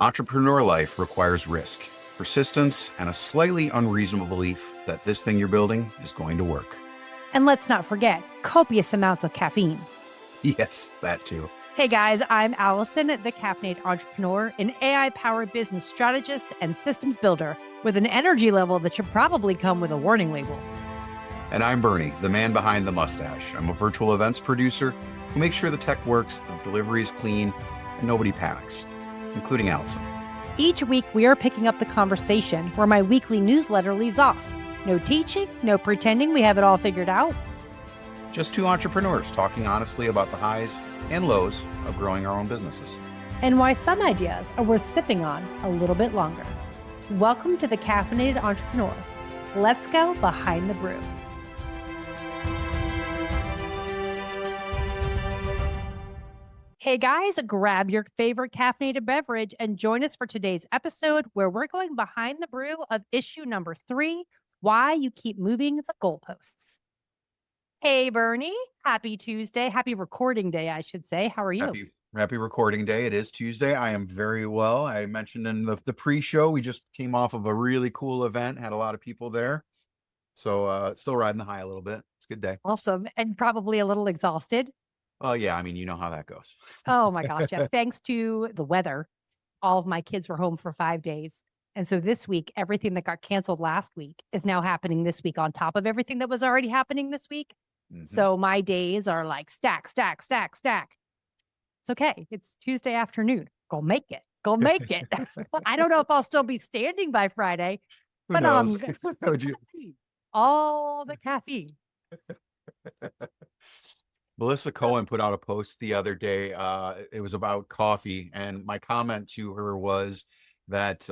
Entrepreneur life requires risk, persistence, and a slightly unreasonable belief that this thing you're building is going to work. And let's not forget copious amounts of caffeine. Yes, that too. Hey guys, I'm Alison, the Caffeinated Entrepreneur, an AI-powered business strategist and systems builder with an energy level that should probably come with a warning label. And I'm Bernie, the man behind the mustache. I'm a virtual events producer who makes sure the tech works, the delivery is clean, and nobody panics, including Alison. Each week, we are picking up the conversation where my weekly newsletter leaves off. No teaching, no pretending we have it all figured out. Just two entrepreneurs talking honestly about the highs and lows of growing our own businesses. And why some ideas are worth sipping on a little bit longer. Welcome to the Caffeinated Entrepreneur. Let's go behind the brew. Hey guys, grab your favorite caffeinated beverage and join us for today's episode where we're going behind the brew of issue number 3, why you keep moving the goalposts. Hey Bernie, happy Tuesday. Happy recording day, I should say. How are you? Happy recording day. It is Tuesday. I am very well. I mentioned in the pre-show, we just came off of a really cool event, had a lot of people there. So still riding the high a little bit. It's a good day. Awesome. And probably a little exhausted. Oh yeah, I mean, you know how that goes. Oh my gosh, yes. Thanks to the weather, all of my kids were home for 5 days. And so this week, everything that got canceled last week is now happening this week on top of everything that was already happening this week. Mm-hmm. So my days are like stack. It's okay. It's Tuesday afternoon. Go make it. I don't know if I'll still be standing by Friday, but all the caffeine. Melissa Cohen put out a post the other day. It was about coffee. And my comment to her was that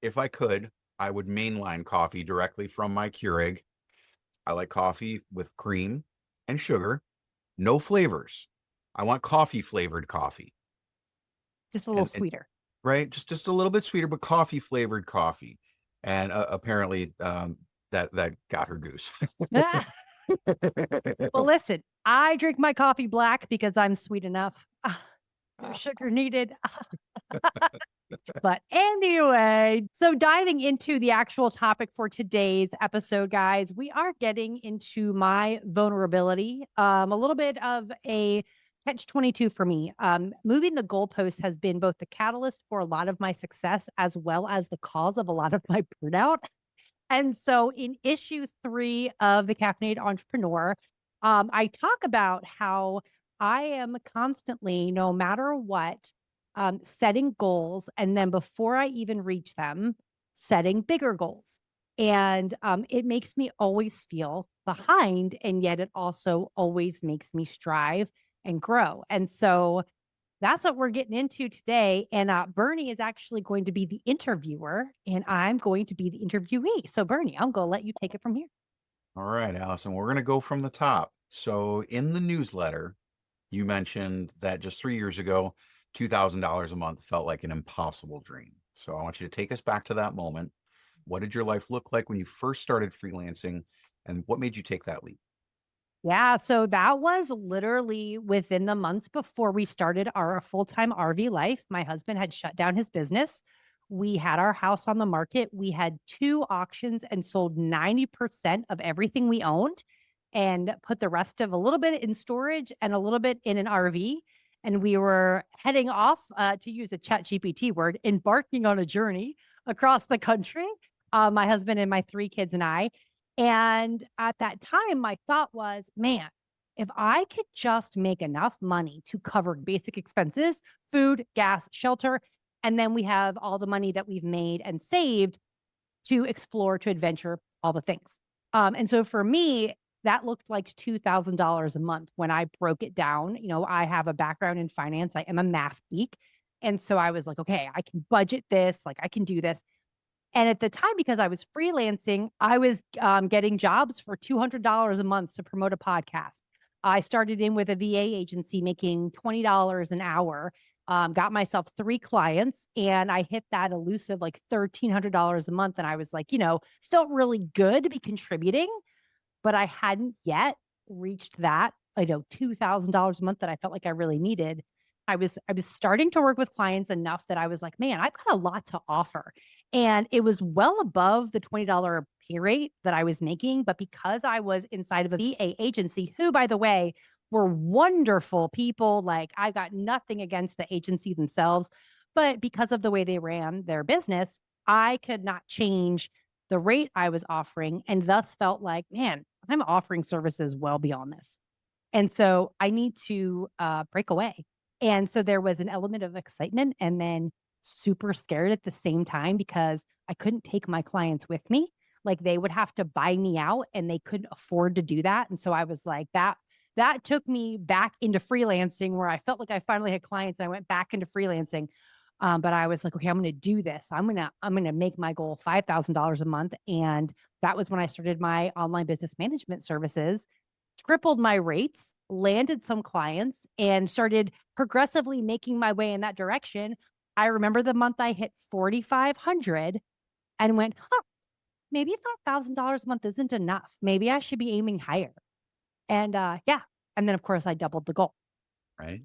if I could, I would mainline coffee directly from my Keurig. I like coffee with cream and sugar, no flavors. I want coffee flavored coffee. Just a little sweeter. Right? Just a little bit sweeter, but coffee flavored coffee. And apparently that got her goose. Well, listen, I drink my coffee black because I'm sweet enough. No sugar needed. But anyway, so diving into the actual topic for today's episode, guys, we are getting into my vulnerability. A little bit of a catch-22 for me. Moving the goalposts has been both the catalyst for a lot of my success as well as the cause of a lot of my burnout. And so in issue 3 of the Caffeinated Entrepreneur, I talk about how I am constantly, no matter what, setting goals. And then before I even reach them, setting bigger goals. And it makes me always feel behind. And yet it also always makes me strive and grow. And so that's what we're getting into today. And Bernie is actually going to be the interviewer and I'm going to be the interviewee. So Bernie, I'm going to let you take it from here. All right, Allison, we're going to go from the top. So in the newsletter, you mentioned that just 3 years ago, $2,000 a month felt like an impossible dream. So I want you to take us back to that moment. What did your life look like when you first started freelancing and what made you take that leap? Yeah, so that was literally within the months before we started our full-time RV life. My husband had shut down his business. We had our house on the market. We had 2 auctions and sold 90% of everything we owned and put the rest of a little bit in storage and a little bit in an RV. And we were heading off, to use a ChatGPT word, embarking on a journey across the country, my husband and my 3 kids and I. And at that time, my thought was, man, if I could just make enough money to cover basic expenses, food, gas, shelter, and then we have all the money that we've made and saved to explore, to adventure, all the things. And so for me, that looked like $2,000 a month when I broke it down. You know, I have a background in finance. I am a math geek. And so I was like, okay, I can budget this, like I can do this. And at the time, because I was freelancing, I was getting jobs for $200 a month to promote a podcast. I started in with a VA agency making $20 an hour, got myself 3 clients, and I hit that elusive like $1,300 a month. And I was like, felt really good to be contributing, but I hadn't yet reached that, $2,000 a month that I felt like I really needed. I was starting to work with clients enough that I was like, "Man, I've got a lot to offer." And it was well above the $20 pay rate that I was making, but because I was inside of a VA agency, who, by the way, were wonderful people, like, I got nothing against the agency themselves, but because of the way they ran their business, I could not change the rate I was offering and thus felt like, "Man, I'm offering services well beyond this." And so I need to break away. And so there was an element of excitement and then super scared at the same time because I couldn't take my clients with me. Like they would have to buy me out and they couldn't afford to do that. And so I was like, that took me back into freelancing where I felt like I finally had clients. I went back into freelancing. But I was like, okay, I'm going to do this. I'm going to make my goal $5,000 a month. And that was when I started my online business management services, tripled my rates, landed some clients, and started progressively making my way in that direction. I remember the month I hit 4,500 and went, huh, maybe $5,000 a month isn't enough. Maybe I should be aiming higher. And yeah. And then, of course, I doubled the goal. Right.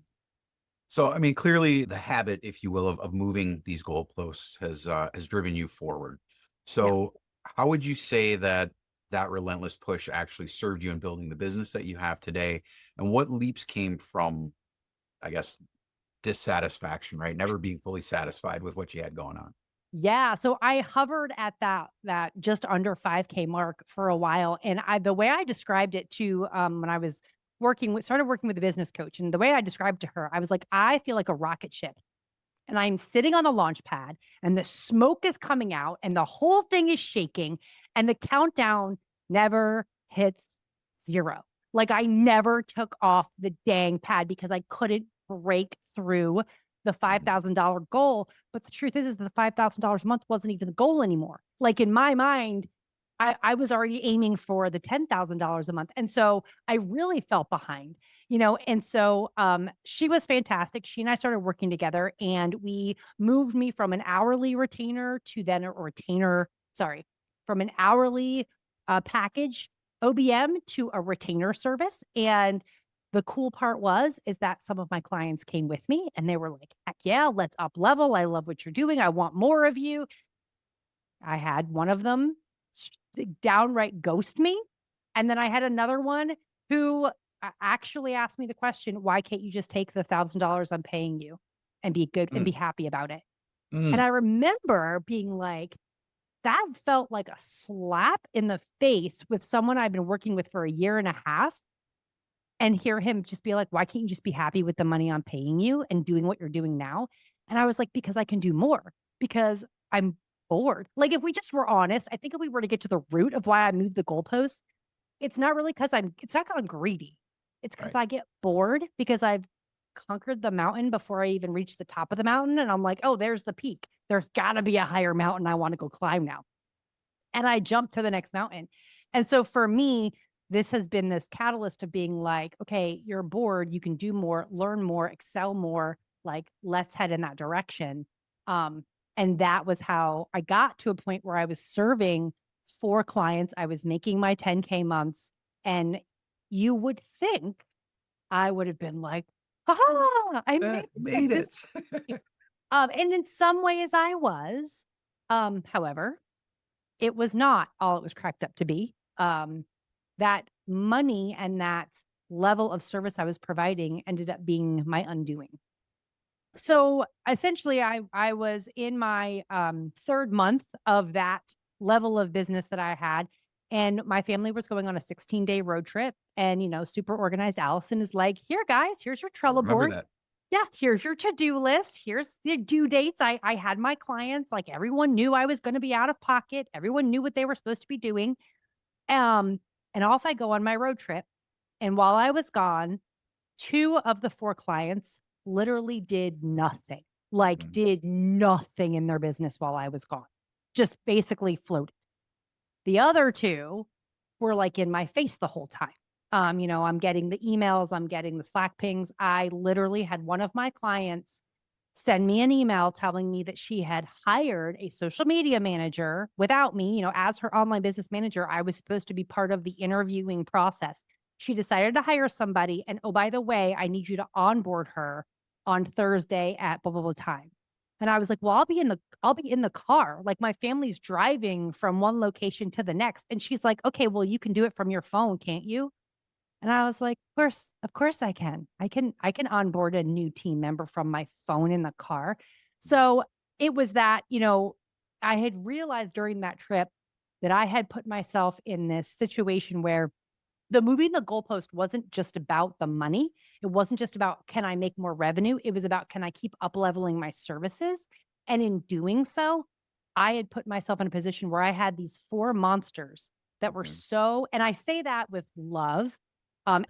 So, I mean, clearly the habit, if you will, of moving these goalposts has driven you forward. Yeah. So, how would you say that that relentless push actually served you in building the business that you have today? And what leaps came from, I guess, dissatisfaction, right? Never being fully satisfied with what you had going on. Yeah, so I hovered at that just under 5K mark for a while, and the way I described it to, when I was started working with a business coach, and the way I described to her, I was like, "I feel like a rocket ship, and I'm sitting on the launch pad, and the smoke is coming out, and the whole thing is shaking, and the countdown never hits 0. Like, I never took off the dang pad because I couldn't break through the Mhm. $5,000 goal, but the truth is the $5,000 a month wasn't even the goal anymore. Like, in my mind, I was already aiming for the $10,000 a month, and so I really felt behind, and so, she was fantastic. She and I started working together, and we moved me from an hourly retainer to then a retainer sorry, from an hourly, package OBM to a retainer service, and the cool part is that some of my clients came with me, and they were like, "Heck yeah, let's up level. I love what you're doing. I want more of you." I had one of them downright ghost me. And then I had another one who actually asked me the question, why can't you just take the $1,000 I'm paying you and be good and Mm, be happy about it? And mm, I remember being like, that felt like a slap in the face with someone I've been working with for a year and a half and hear him just be like, why can't you just be happy with the money I'm paying you and doing what you're doing now? And I was like, because I can do more, because I'm bored. Like, if we just were honest, I think if we were to get to the root of why I moved the goalposts, it's not 'cause I'm greedy. It's because right. I get bored because I've conquered the mountain before I even reach the top of the mountain. And I'm like, oh, there's the peak. There's got to be a higher mountain I want to go climb now. And I jump to the next mountain. And so for me, this has been this catalyst of being like, okay, you're bored, you can do more, learn more, excel more, like let's head in that direction. Um, and that was how I got to a point where I was serving 4 clients. I was making my 10K months. And you would think I would have been like, ha, I made it. Made This it. and in some ways I was. However, it was not all it was cracked up to be. That money and that level of service I was providing ended up being my undoing. So essentially, I was in my 3rd month of that level of business that I had, and my family was going on a 16-day road trip. And super organized Allison is like, "Here, guys, here's your I Trello remember board. that. Yeah, here's your to-do list. Here's the due dates." I had my clients, like everyone knew I was going to be out of pocket. Everyone knew what they were supposed to be doing. Um, and off I go on my road trip. And while I was gone, 2 of the 4 clients literally did nothing. Like Mm, did nothing in their business while I was gone. Just basically floated. The other 2 were like in my face the whole time. I'm getting the emails, I'm getting the Slack pings. I literally had one of my clients send me an email telling me that she had hired a social media manager without me. As her online business manager, I was supposed to be part of the interviewing process. She decided to hire somebody. And oh, by the way, I need you to onboard her on Thursday at blah, blah, blah time. And I was like, well, I'll be in the car. Like my family's driving from one location to the next. And she's like, okay, well, you can do it from your phone, can't you? And I was like, of course I can. I can onboard a new team member from my phone in the car. So it was that, I had realized during that trip that I had put myself in this situation where the moving the goalpost wasn't just about the money. It wasn't just about, can I make more revenue? It was about, can I keep up leveling my services? And in doing so, I had put myself in a position where I had these four monsters that were Mhm. and I say that with love.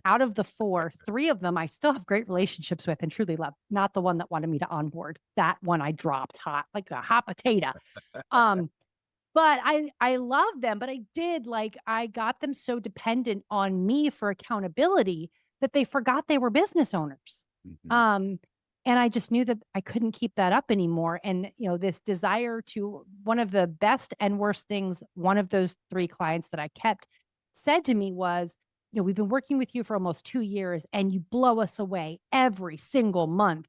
Out of the four, three of them I still have great relationships with and truly love. Not the one that wanted me to onboard. That one I dropped hot, like a hot potato. Um, but I love them, but I got them so dependent on me for accountability that they forgot they were business owners. Mhm. Um, and I just knew that I couldn't keep that up anymore. And, this desire to one of the best and worst things, one of those three clients that I kept said to me was, we've been working with you for almost 2 years and you blow us away every single month.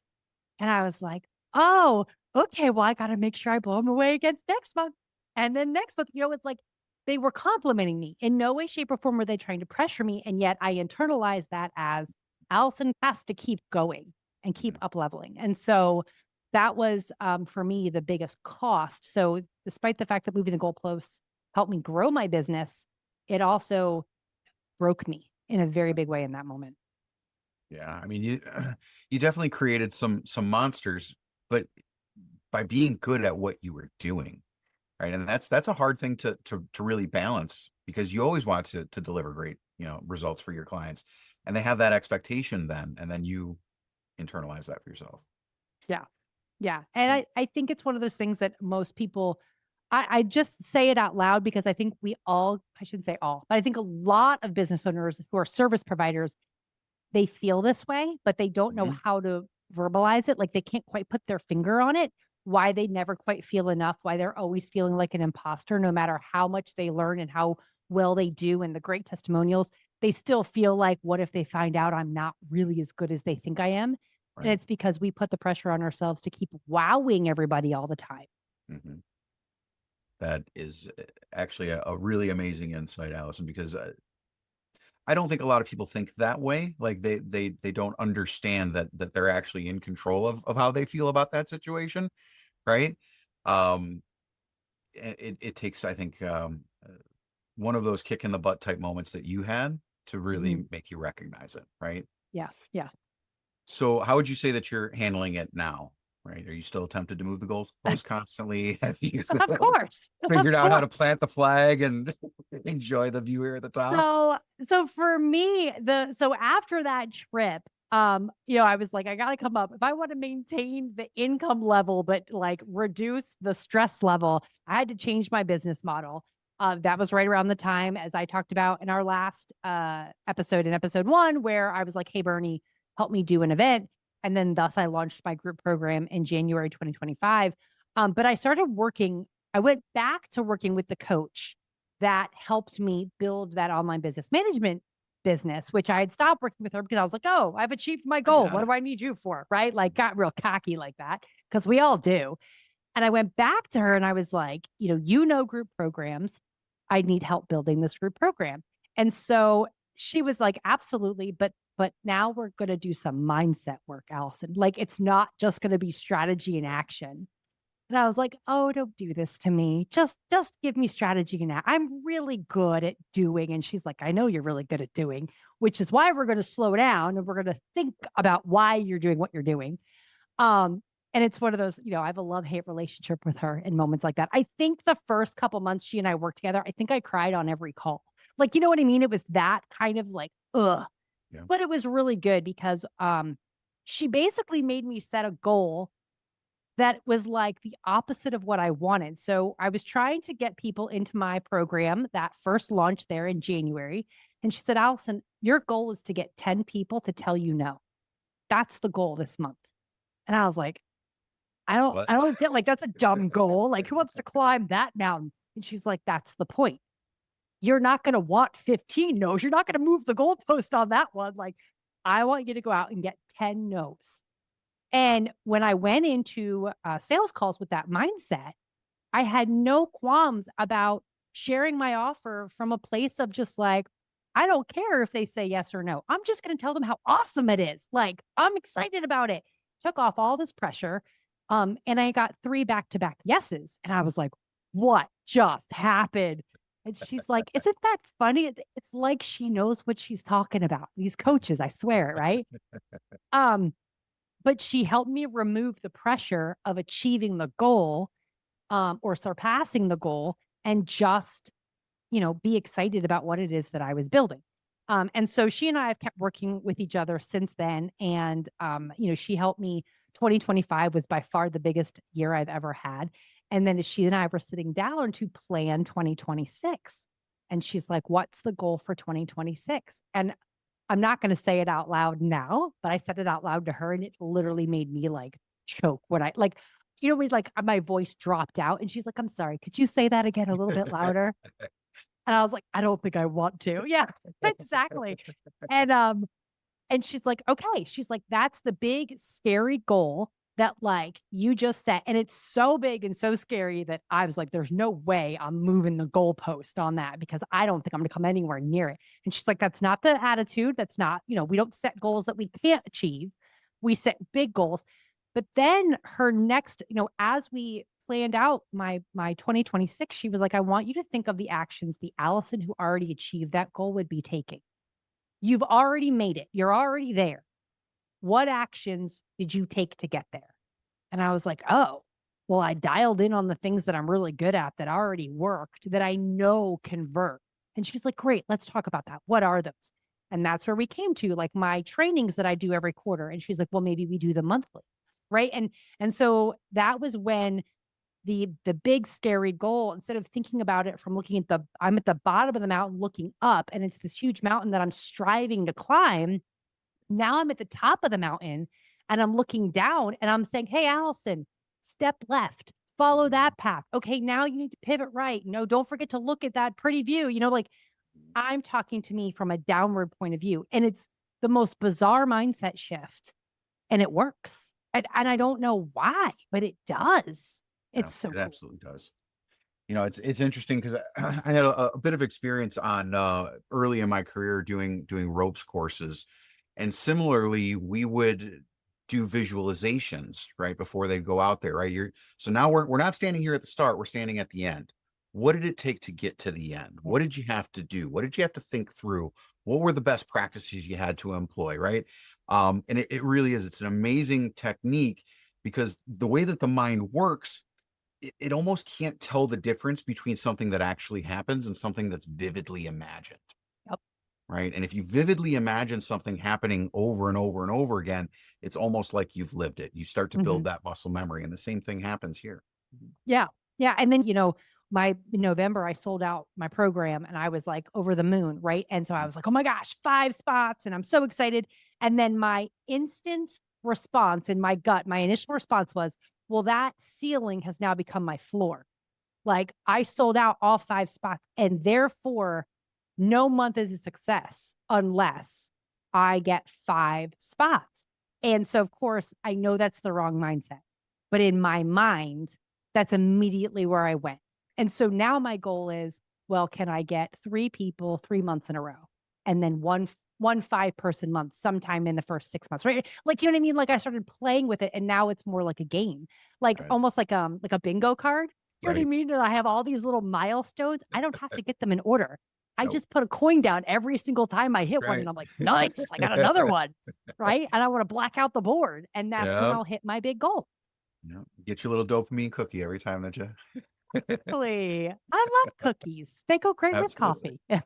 And I was like, oh, okay, well, I got to make sure I blow them away against next month. And then next month, it's like they were complimenting me. In no way, shape, or form were they trying to pressure me. And yet I internalized that as Alison has to keep going and keep Mhm. up leveling. And so that was for me the biggest cost. So despite the fact that moving the goalposts helped me grow my business, it also broke me in a very big way in that moment. Yeah, I mean, you you definitely created some monsters, but by being good at what you were doing, right? And that's a hard thing to really balance because you always want to deliver great, results for your clients. And they have that expectation then, and then you internalize that for yourself. Yeah. Yeah. And And I think it's one of those things that most people, I just say it out loud because I think we all, I shouldn't say all, but I think a lot of business owners who are service providers, they feel this way, but they don't know Mhm. how to verbalize it. Like they can't quite put their finger on it, why they never quite feel enough, why they're always feeling like an imposter, no matter how much they learn and how well they do and the great testimonials. They still feel like, what if they find out I'm not really as good as they think I am? And Right. it's because we put the pressure on ourselves to keep wowing everybody all the time. Mhm. That is actually a really amazing insight, Allison, because I don't think a lot of people think that way. Like they don't understand that they're actually in control of how they feel about that situation, right? Um, it takes, I think, one of those kick in the butt type moments that you had to Mhm. really make you recognize it, right? Yeah. Yeah. So how would you say that you're handling it now? Right? Are you still tempted to move the goalpost constantly? Have you Of course. Of figured out how to course. plant the flag and enjoy the view here at the top? So for me, so after that trip, I was like, I gotta come up. If I want to maintain the income level, but like reduce the stress level, I had to change my business model. That was right around the time as I talked about in our last episode in episode one, where I was like, hey Bernie, help me do an event. And then thus I launched my group program in January 2025. But I went back to working with the coach that helped me build that online business management business, which I had stopped working with her because I was like, oh, I've achieved my I goal. got What it. do I need you for? Right. Like, got real cocky like that because we all do. And I went back to her and I was like, group programs. I need help building this group program. And so she was like, absolutely. But now we're going to do some mindset work, Allison. Like, it's not just going to be strategy and action. And I was like, "Oh, don't do this to me. Just give me strategy now. I'm really good at doing." And she's like, "I know you're really good at doing, which is why we're going to slow down and we're going to think about why you're doing what you're doing." Um, and it's one of those, I have a love-hate relationship with her in moments like that. I think the first couple months she and I worked together, I think I cried on every call. Like, you know what I mean? It was that kind of like, ugh. Yeah. But it was really good because she basically made me set a goal that was like the opposite of what I wanted. So I was trying to get people into my program that first launched there in January. And she said, Allison, your goal is to get 10 people to tell you no. That's the goal this month. And I was like, What? I don't get like that's a dumb goal. Like who wants to climb that mountain? And she's like, that's the point. You're not going to want 15 no's. You're not going to move the goalpost on that one. Like, I want you to go out and get 10 no's. And when I went into sales calls with that mindset, I had no qualms about sharing my offer from a place of just like, I don't care if they say yes or no. I'm just going to tell them how awesome it is. Like, I'm excited about it. Took off all this pressure. And I got 3 back-to-back yeses. And I was like, what just happened? And she's like, isn't that funny? It's like she knows what she's talking about. These coaches, I swear, right? Um, but she helped me remove the pressure of achieving the goal or surpassing the goal and just, be excited about what it is that I was building. And so she and I have kept working with each other since then. And, she helped me. 2025 was by far the biggest year I've ever had. And then she and I were sitting down to plan 2026. And she's like, what's the goal for 2026? And I'm not going to say it out loud now, but I said it out loud to her and it literally made me like choke when I like, we like my voice dropped out and she's like, I'm sorry, could you say that again a little bit louder? And I was like, I don't think I want to. Yeah, exactly. And and she's like, okay. She's like, that's the big scary goal that like you just set. And it's so big and so scary that I was like, there's no way I'm moving the goalpost on that because I don't think I'm gonna come anywhere near it. And she's like, that's not the attitude. That's not, we don't set goals that we can't achieve. We set big goals. But then her next, as we planned out my 2026, she was like, I want you to think of the actions the Alison who already achieved that goal would be taking. You've already made it. You're already there. What actions did you take to get there? And I was like, oh, well, I dialed in on the things that I'm really good at that already worked, that I know convert. And she's like, great, let's talk about that. What are those? And that's where we came to like my trainings that I do every quarter. And she's like, well, maybe we do them monthly. Right. And so that was when the big scary goal, instead of thinking about it from looking at I'm at the bottom of the mountain looking up, and it's this huge mountain that I'm striving to climb. Now I'm at the top of the mountain and I'm looking down and I'm saying, hey, Alison, step left, follow that path. Okay, now you need to pivot right. No, don't forget to look at that pretty view. Like I'm talking to me from a downward point of view. And it's the most bizarre mindset shift. And it works. And I don't know why, but it does. Yeah, It's so it cool. absolutely does. It's interesting because I had a bit of experience on early in my career doing ropes courses, and similarly, we would do visualizations right before they go out there. Right, so now we're not standing here at the start; we're standing at the end. What did it take to get to the end? Yeah. What did you have to do? What did you have to think through? What were the best practices you had to employ? Right, and it really is. It's an amazing technique because the way that the mind works, it almost can't tell the difference between something that actually happens and something that's vividly imagined. Yep. Right. And if you vividly imagine something happening over and over and over again, it's almost like you've lived it. You start to Mhm. build that muscle memory. And the same thing happens here. Yeah. Yeah. And then, my in November, I sold out my program and I was like over the moon. Right. And so I was like, oh my gosh, 5 spots. And I'm so excited. And then my instant response in my gut, my initial response was, well, that ceiling has now become my floor. Like I sold out all 5 spots and therefore no month is a success unless I get 5 spots. And so of course, I know that's the wrong mindset. But in my mind, that's immediately where I went. And so now my goal is, well, can I get 3 people 3 months in a row? And then one 5-person month sometime in the first 6 months, right? Like, you know what I mean? Like I started playing with it and now it's more like a game, like Right. almost like a bingo card. You know what I Right. mean? And I have all these little milestones. I don't have to get them in order. I Nope. just put a coin down every single time I hit one Right. and I'm like, nice, I got another one. Right. And I want to black out the board. And that's when Yeah. I'll hit my big goal. Yeah. Get your little dopamine cookie every time that you Really. I love cookies. They go great with absolutely. coffee.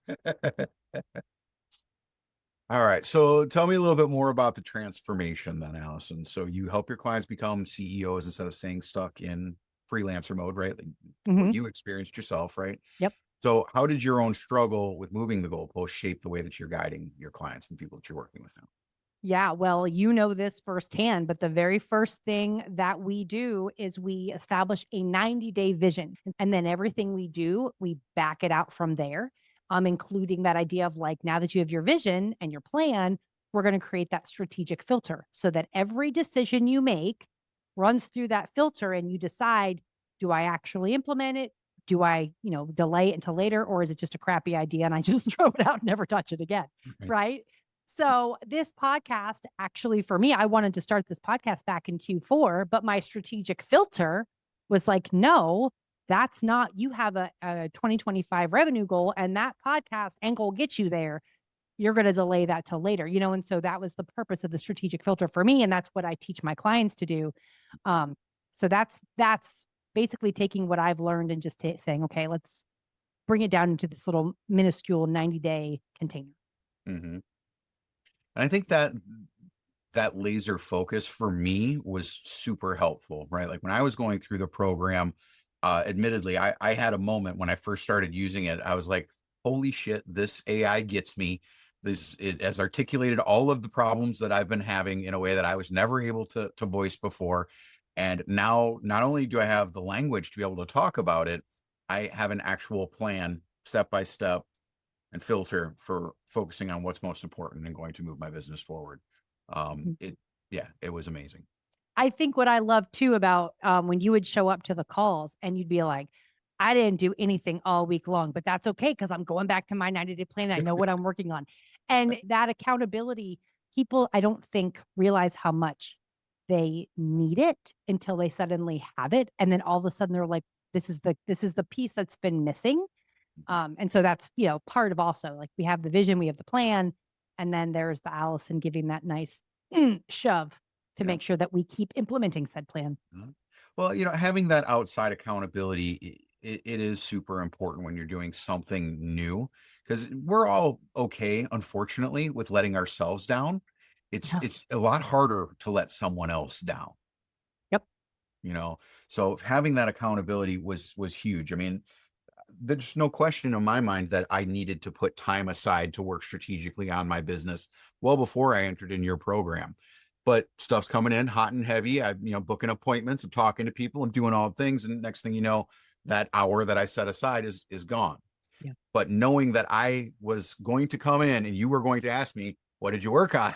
All right. So tell me a little bit more about the transformation then, Allison. So you help your clients become CEOs instead of staying stuck in freelancer mode, right? Like what Mhm. you experienced yourself, right? Yep. So how did your own struggle with moving the goalpost shape the way that you're guiding your clients and people that you're working with now? Yeah, well, you know this firsthand, but the very first thing that we do is we establish a 90-day vision. And then everything we do, we back it out from there, including that idea of like, now that you have your vision and your plan, we're going to create that strategic filter so that every decision you make runs through that filter and you decide, do I actually implement it? Do I, delay it until later? Or is it just a crappy idea and I just throw it out and never touch it again? Right. Right. So this podcast, actually, for me, I wanted to start this podcast back in Q4, but my strategic filter was like, no, that's not, you have a 2025 revenue goal and that podcast and goal gets you there. You're going to delay that till later, and so that was the purpose of the strategic filter for me. And that's what I teach my clients to do. So that's basically taking what I've learned and just saying, okay, let's bring it down into this little minuscule 90-day container. Mm-hmm. And I think that laser focus for me was super helpful, right? Like when I was going through the program, admittedly, I had a moment when I first started using it. I was like, holy shit, this AI gets me. It has articulated all of the problems that I've been having in a way that I was never able to voice before. And now not only do I have the language to be able to talk about it, I have an actual plan, step by step, and filter for focusing on what's most important and going to move my business forward. Mhm. It was amazing. I think what I love too about when you would show up to the calls and you'd be like, I didn't do anything all week long, but that's okay because I'm going back to my 90-day plan. I know what I'm working on. And that accountability, people, I don't think realize how much they need it until they suddenly have it. And then all of a sudden they're like, this is the piece that's been missing. And so that's, part of also like we have the vision, we have the plan, and then there's the Allison giving that nice shove to Yeah. make sure that we keep implementing said plan. Mhm. Well, having that outside accountability, it is super important when you're doing something new because we're all okay, unfortunately, with letting ourselves down. It's Yeah. it's a lot harder to let someone else down, Yep. you know. So having that accountability was huge. I mean, there's no question in my mind that I needed to put time aside to work strategically on my business well before I entered in your program. But stuff's coming in hot and heavy. Booking appointments, I'm talking to people, I'm doing all the things, and next thing you know, that hour that I set aside is gone. Yeah. But knowing that I was going to come in and you were going to ask me, what did you work on?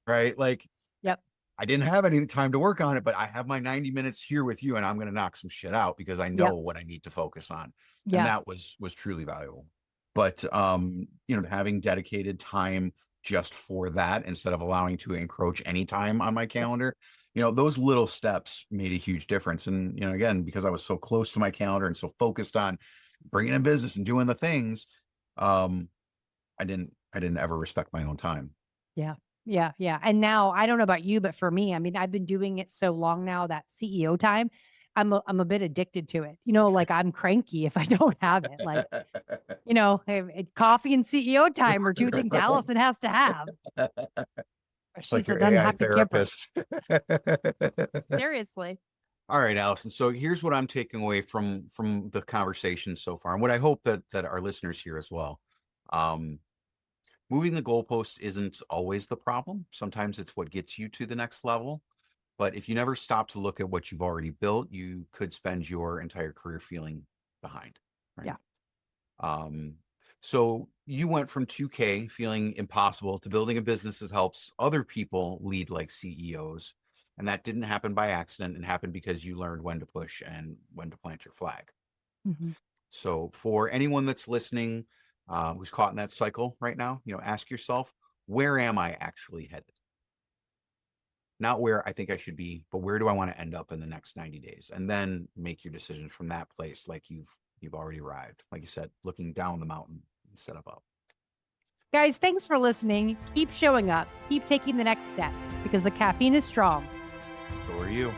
Right? Like Yep. I didn't have any time to work on it, but I have my 90 minutes here with you and I'm going to knock some shit out because I know Yep. what I need to focus on. And Yeah. that was truly valuable. But having dedicated time just for that instead of allowing to encroach any time on my Yep. calendar, those little steps made a huge difference. And, again, because I was so close to my calendar and so focused on bringing in business and doing the things, um, I didn't ever respect my own time. Yeah. Yeah. Yeah. And now I don't know about you, but for me, I mean, I've been doing it so long now that CEO time, I'm a bit addicted to it. Like I'm cranky if I don't have it. Like, coffee and CEO time are two things Allison has to have. Like She's your an AI unhappy camper. therapist. Seriously. All right, Allison. So here's what I'm taking away from the conversation so far, and what I hope that our listeners hear as well. Um, Moving the goalpost isn't always the problem. Sometimes it's what gets you to the next level. But if you never stop to look at what you've already built, you could spend your entire career feeling behind, right? Yeah. Um, so you went from 2K feeling impossible to building a business that helps other people lead like CEOs. And that didn't happen by accident. It happened because you learned when to push and when to plant your flag. Mhm. So for anyone that's listening, who's caught in that cycle right now, ask yourself, where am I actually headed? Not where I think I should be, but where do I want to end up in the next 90 days? And then make your decisions from that place like you've already arrived. Like you said, looking down the mountain instead of up. Guys, thanks for listening. Keep showing up. Keep taking the next step because the caffeine is strong. So are you.